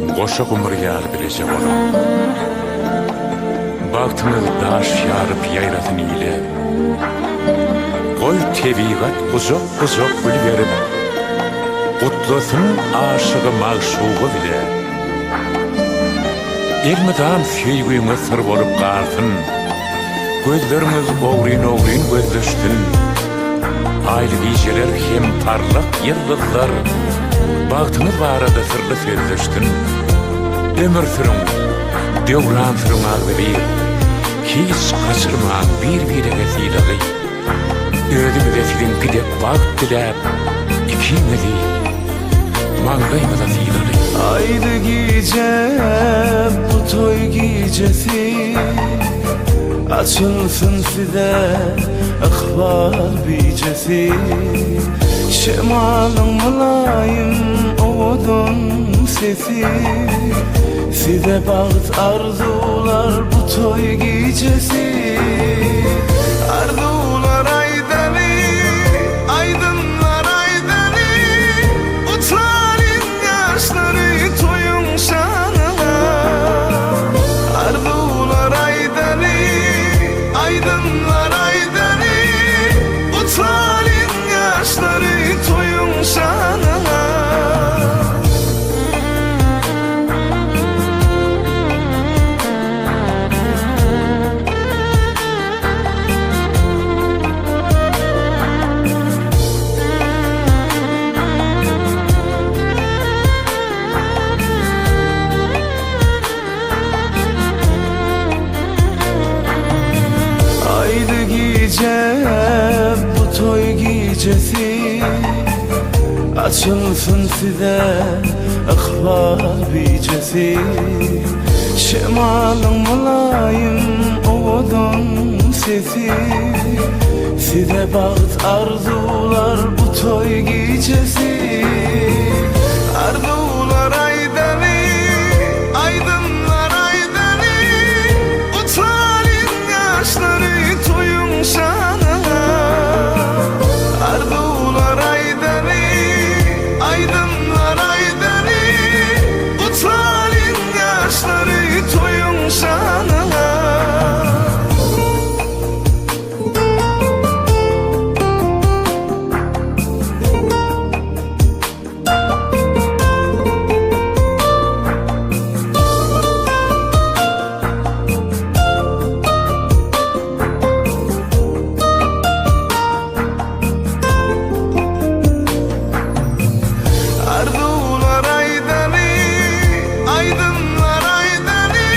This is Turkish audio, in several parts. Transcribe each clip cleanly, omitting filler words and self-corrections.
Goşa kumur yar bilece olam. Baktınız daş yarıp yayratın ile. Kol tevigat uzak gül verip, kutlasın aşığı mağşuğu bile. Elmidam söygüyüne sır bolup qartın, gözlerimiz oğrin gözleştin. Aylı geceler hem parlak yıldızlar, baktınız barada sırlı sözleştin. Ömür sürün, devran sürün ağzı bir, hiç kaçırman bir vesile. Özümüze sizin gidip bak dilep, ikimizi mangayımıza filalı. Aydı gece bu toy gecesi, açılsın size akbal bicesi. Şemalın mülayim oğudun sesi, size bağıt arzular bu toy gecesi. Arzular aydani, aydınlar aydani, utların yaşları toyun şanına. Arzular aydani, aydınlar aydani, utların yaşları toyun şanına. Aydı gece bu toy gecesi, açılsın size akbal bicesi. Şemalın mülayim oğudun sesi, size bağıt arzular bu toy gecesi. Arzular aydani, aydınlar aydani, utların yaşları toyun şanına. Arzular aydani, aydınlar aydani, utların yaşları toyun şanına. Arzular aydani, aydınlar aydani,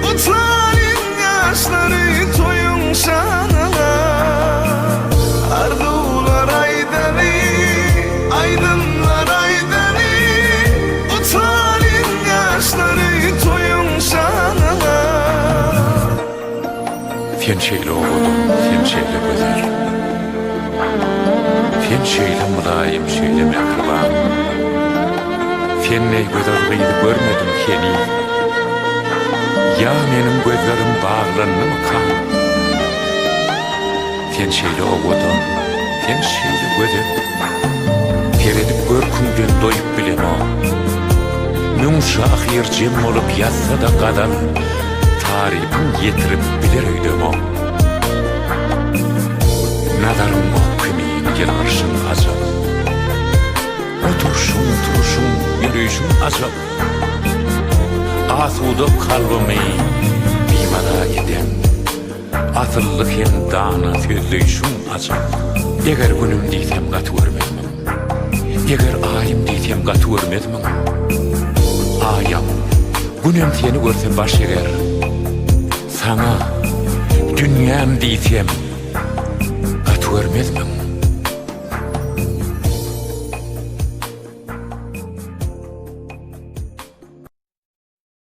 utların yaşları toyun şanına. Arzular aydani, aydınlar aydani, utların yaşları toyun şanına. Sen şeyle oğudum, sen şeyle güzel. Sen şeyle mülayim, şeyle mehriban. Sen ne güzelliğini görmedim seni. Ya benim gözlerim bağlandı mı kan? Sen şeyle oğudum, sen şeyle güzel. Teredip görkümden doyup bilem o. Yumuşak yercem olup yatsa da kadar, tarifin yetirip bilir öydüm o. Nadarım o kümeğin yararşın azap. Oturuşun, yürüyüşün azap. Asuda kalbimi bimara eden, atıllık hem dağına sözleyişin azap. Eğer günüm deysem katı vermedmem, eğer ayım deysem katı vermedmem. Ayam, günüm seni görse baş eğer, sana dünyam deysem katı vermedmem.